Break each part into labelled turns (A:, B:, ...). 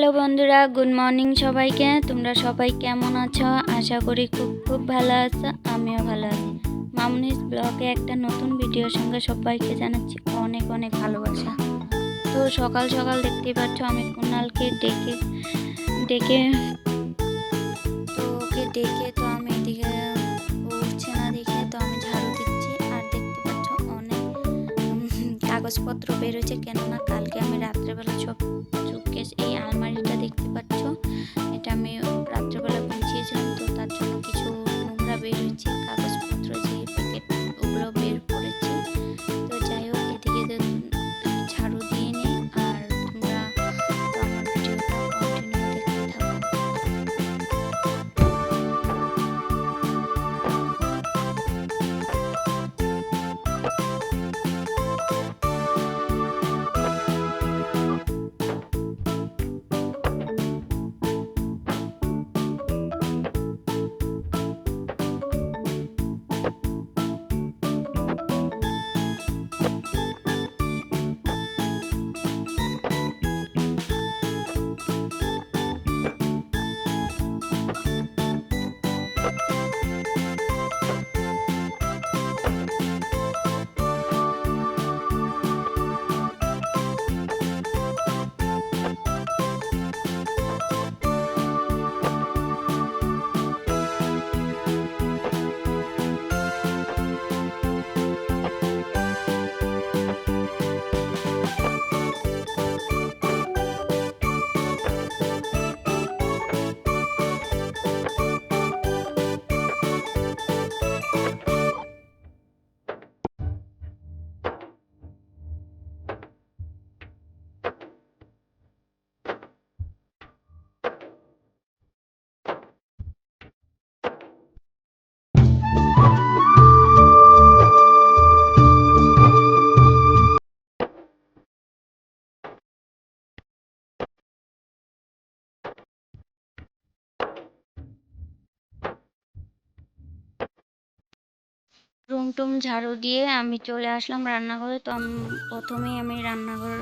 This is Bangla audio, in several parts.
A: হ্যালো বন্ধুরা, গুড মর্নিং সবাইকে। তোমরা সবাই কেমন আছো? আশা করি খুব খুব ভালো আছো। আমিও ভালো আছি। মামুনিস ব্লগে একটা নতুন ভিডিওর সঙ্গে সবাইকে জানাচ্ছি অনেক অনেক ভালোবাসা। তো সকাল সকাল দেখতেই পাচ্ছ আমি কুণালকে ডেকে ডেকে তো ওকে ডেকে তো আমি এদিকে উঠছে না দেখে তো আমি ঝাড়ু দিচ্ছি। আর দেখতে পাচ্ছ অনেক কাগজপত্র বেরোচ্ছে, কেননা কালকে আমি রাত্রেবেলা সব সুটকেস এই আলমারিটা দেখতে পাচ্ছ, এটা আমি রাত্রেবেলা গুছিয়েছিলাম, তো তার জন্য কিছু নোংরা বের হয়েছে, কাগজপত্র যে প্যাকেট ওগুলো বের করেছি। তো যাই হোক, এদিকে আমি ঝাড়ু দিয়ে নিই আর তোমরা তো আমার ভিডিওটা কন্টিনিউ দেখতে থাকো। রুম টুম ঝাড়ু দিয়ে আমি চলে আসলাম রান্নাঘরে। তো প্রথমেই আমি রান্নাঘর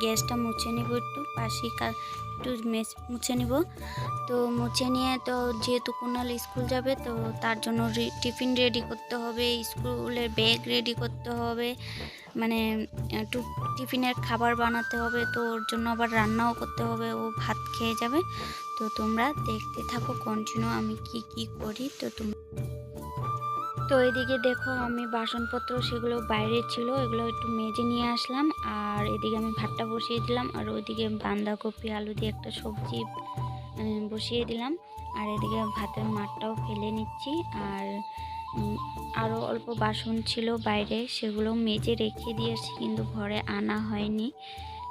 A: গ্যাসটা মুছে নিব, একটু পাশে একটু মুছে নিব। তো মুছে নিয়ে তো যেহেতু কুণাল স্কুল যাবে, তো তার জন্য টিফিন রেডি করতে হবে, স্কুলের ব্যাগ রেডি করতে হবে, মানে একটু টিফিনের খাবার বানাতে হবে। তো ওর জন্য আবার রান্নাও করতে হবে, ও ভাত খেয়ে যাবে। তো তোমরা দেখতে থাকো কন্টিনিউ আমি কি কি করি। তো এদিকে দেখো আমি বাসনপত্র সেগুলো বাইরে ছিল, এগুলো একটু মেজে নিয়ে আসলাম। আর এদিকে আমি ভাতটা বসিয়ে দিলাম, আর ওইদিকে বাঁধাকপি আলু দিয়ে একটা সবজি বসিয়ে দিলাম। আর এদিকে ভাতের মাঠটাও ফেলে নিচ্ছি। আর আরও অল্প বাসন ছিল বাইরে, সেগুলো মেজে রেখে দিয়েছি, কিন্তু ঘরে আনা হয়নি।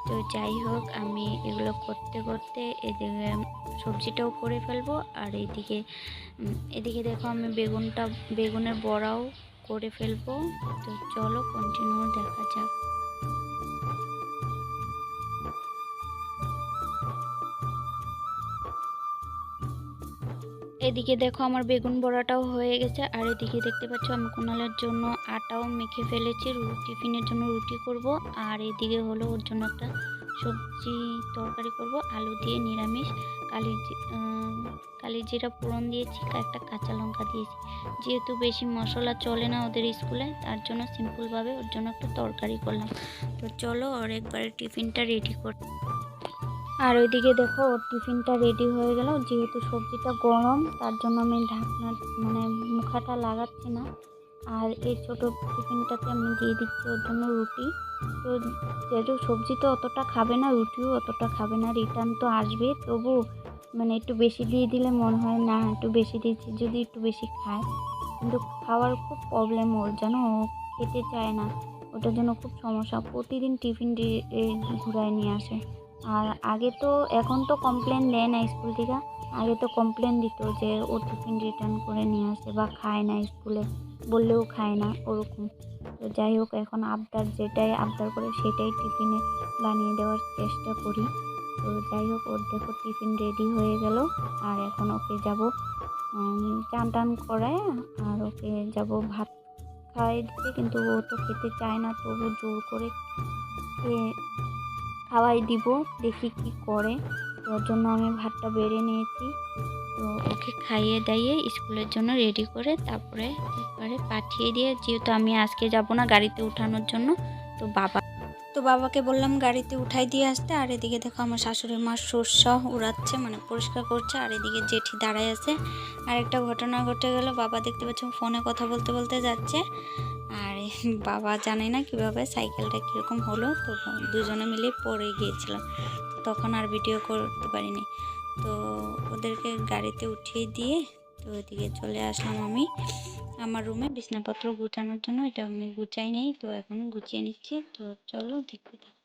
A: তো যাই হোক, আমি এগুলো করতে করতে এদিকে সবজিটাও করে ফেলবো। আর এদিকে দেখো আমি বেগুনের বড়াও করে ফেলবো। তো চলো কন্টিনিউ দেখা যাক। এদিকে দেখো আমার বেগুন বড়াটাও হয়ে গেছে। আর এদিকে দেখতে পাচ্ছ আমি কুণালের জন্য আটাও মেখে ফেলেছি, টিফিনের জন্য রুটি করব। আর এদিকে হলো ওর জন্য একটা সবজি তরকারি করব, আলু দিয়ে নিরামিষ, কালি জিরা ফোড়ন দিয়েছি, একটা কাঁচা লঙ্কা দিয়েছি। যেহেতু বেশি মশলা চলে না ওদের স্কুলে, তার জন্য সিম্পলভাবে ওর জন্য একটা তরকারি করলাম। তো চলো ওর একবারে টিফিনটা রেডি কর। আর ওইদিকে দেখো ওর টিফিনটা রেডি হয়ে গেল। যেহেতু সবজিটা গরম, তার জন্য আমি ঢাকনা মুখাটা লাগাচ্ছি না। আর এই ছোট টিফিনটাতে আমি দিয়ে দিচ্ছি ওর জন্য রুটি। তো যেহেতু সবজি তো অতটা খাবে না, রুটিও অতটা খাবে না, রিটার্ন তো আসবে, তবু একটু বেশি দিয়ে দিলে মনে হয় না একটু বেশি দিয়েছি, যদি একটু বেশি খায়। কিন্তু খাওয়ার খুব প্রবলেম ওর, জানো, ও খেতে চায় না। ওটার জন্য খুব সমস্যা, প্রতিদিন টিফিন ঘুরায় নিয়ে আসে। আর এখন তো কমপ্লেন দেয় না স্কুল থেকে, আগে তো কমপ্লেন দিত যে ও টিফিন রিটার্ন করে নিয়ে আসে বা খায় না, স্কুলে বললেও খায় না ওরকম। তো যাই হোক, এখন যেটাই আবদার করে সেটাই টিফিনে বানিয়ে দেওয়ার চেষ্টা করি। তো যাই হোক, ওর দেখো টিফিন রেডি হয়ে গেল। আর এখন ওকে যাব চান টান করায়, আর ওকে যাব ভাত খাওয়াই দিতে, কিন্তু ও তো খেতে চায় না, তবু জোর করে খাওয়াই দিব, দেখি কি করে। তো ওর জন্য আমি ভাতটা বেড়ে নিয়েছি। তো ওকে খাইয়ে দাইয়ে স্কুলের জন্য রেডি করে তারপরে একবারে পাঠিয়ে দিয়ে, যেহেতু আমি আজকে যাব না গাড়িতে উঠানোর জন্য, তো বাবাকে বললাম গাড়িতে উঠাই দিয়ে আসতে। আর এদিকে দেখো আমার শাশুড়ি মা সরষা উড়াচ্ছে, মানে পরিষ্কার করছে, আর এদিকে জেঠি দাঁড়ায় আছে। আর একটা ঘটনা ঘটে গেল, বাবা দেখতে পাচ্ছেন ফোনে কথা বলতে বলতে যাচ্ছে, আর বাবা জানে না কিভাবে সাইকেলটা কীরকম হলো, তো দুজনে মিলে পড়ে গিয়েছিলাম, তখন আর ভিডিও করতে পারিনি। তো ওদেরকে গাড়িতে উঠিয়ে দিয়ে তো ওইদিকে চলে আসলাম আমি আমার রুমে বিছানাপত্র গুছানোর জন্য। এটা আমি গুছাই নেই, তো এখন গুছিয়ে নিচ্ছি। তো চলো দেখতে থাকো।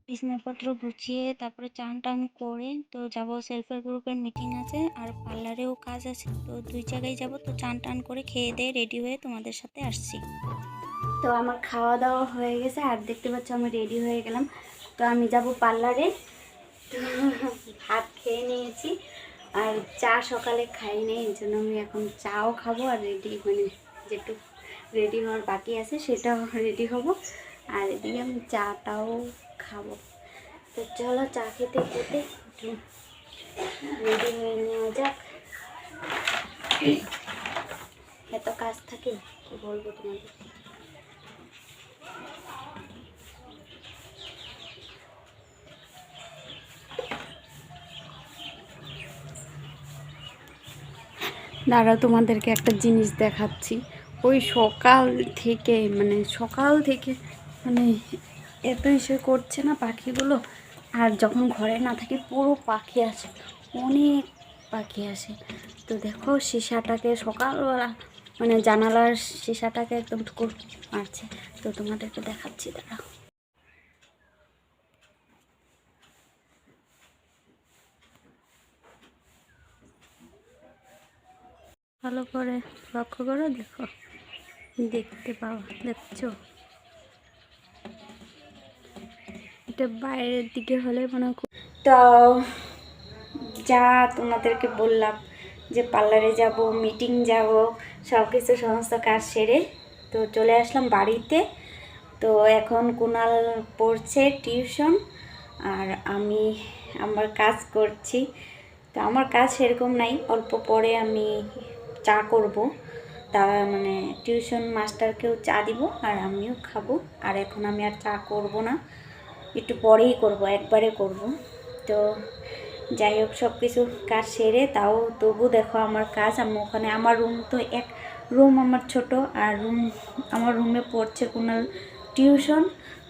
A: বিছানাপত্র গুছিয়ে তারপরে চান টান করে তো যাব, সেলফ হেল্প গ্রুপের মিটিং আছে আর পার্লারেও কাজ আছে, তো দুই জায়গায় যাব। তো চান টান করে খেয়ে দিয়ে রেডি হয়ে তোমাদের সাথে আসছি। তো আমার খাওয়া দাওয়া হয়ে গেছে, আর দেখতে পাচ্ছ আমি রেডি হয়ে গেলাম। তো আমি যাব পার্লারে। তো ভাত খেয়ে নিয়েছি, আর চা সকালে খাই নেই, এই জন্য আমি এখন চাও খাবো। আর রেডি মানে যেটু রেডি হওয়ার বাকি আছে সেটাও রেডি হব, আর এদিকে আমি চাটাও খাবো। তো চলো চা খেতে খেতে একটু রেডি হয়ে নেওয়া যাক। এত কাজ থাকে, কি বলবো তোমাদের। দাঁড়াও, তোমাদেরকে একটা জিনিস দেখাচ্ছি। ওই সকাল থেকে মানে এত ইসে করছে না পাখিগুলো, আর যখন ঘরে না থাকে পুরো পাখি আসে, অনেক পাখি আসে। তো দেখো সীসাটাকে সকালবেলা মানে জানালার সীসাটাকে একদম ঠুকুর মারছে। তো তোমাদেরকে দেখাচ্ছি, দাঁড়াও। ভালো করে লক্ষ্য করো, দেখো, দেখতে পাও, দেখছো? এটা বাইরের দিকে হলে মনে তো যা তোমাদেরকে বললাম যে পার্লারে যাব, মিটিং যাব, সব কিছু সমস্ত কাজ সেরে তো চলে আসলাম বাড়িতে। তো এখন কুনাল পড়ছে টিউশন, আর আমি আমার কাজ করছি। তো আমার কাজ সেরকম নাই, অল্প পরে আমি চা করব, তা মানে টিউশন মাস্টারকেও চা দিব আর আমিও খাবো। আর এখন আমি আর চা করব না, একটু পরেই করব, একবারে করব। তো যাই হোক, সব কিছু কাজ সেরে তাও তবু দেখো আমার কাজ। আমি ওখানে আমার রুম তো এক রুম আমার ছোট, আর আমার রুমে পড়ছে কুনাল টিউশন।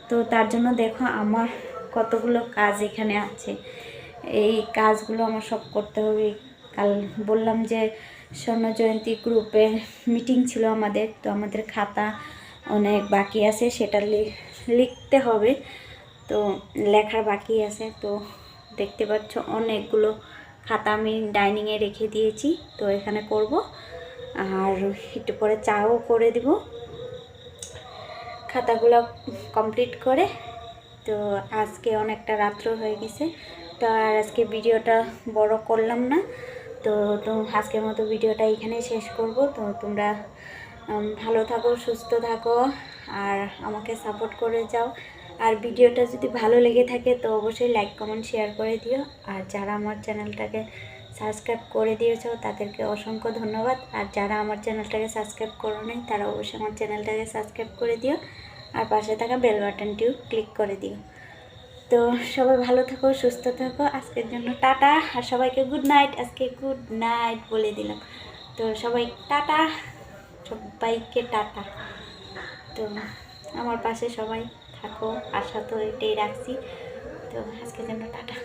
A: তো তার জন্য দেখো আমার কতগুলো কাজ এখানে আছে, এই কাজগুলো আমার সব করতে হবে। কাল বললাম যে স্বর্ণ জয়ন্তী গ্রুপের মিটিং ছিল আমাদের, তো আমাদের খাতা অনেক বাকি আছে, সেটা লিখতে হবে। তো লেখার বাকি আছে, তো দেখতে পাচ্ছ অনেকগুলো খাতা আমি ডাইনিংয়ে রেখে দিয়েছি, তো এখানে করব। আর একটু পরে চাও করে দিব খাতাগুলো কমপ্লিট করে। তো আজকে অনেকটা রাত্র হয়ে গেছে, তো আর আজকে ভিডিওটা বড় করলাম না। তো আজকের মতো ভিডিওটা এখানে শেষ করব। তো তোমরা ভালো থাকো, সুস্থ থাকো, আর আমাকে সাপোর্ট করে যাও। আর ভিডিওটা যদি ভালো লেগে থাকে তো অবশ্যই লাইক কমেন্ট শেয়ার করে দিও। আর যারা আমার চ্যানেলটাকে সাবস্ক্রাইব করে দিয়েছো তাদেরকে অসংখ্য ধন্যবাদ। আর যারা আমার চ্যানেলটাকে সাবস্ক্রাইব করো নাই তারা অবশ্যই আমার চ্যানেলটাকে সাবস্ক্রাইব করে দিও, আর পাশে থাকা বেল বাটনটিও ক্লিক করে দিও। তো সবাই ভালো থাকো, সুস্থ থাকো। আজকের জন্য টাটা, আর সবাইকে গুড নাইট। আজকে গুড নাইট বলে দিলাম, তো সবাই টাটা, সবাইকে টাটা। তো আমার পাশে সবাই থাকো, আশা তো এটাই রাখছি। তো আজকের জন্য টাটা।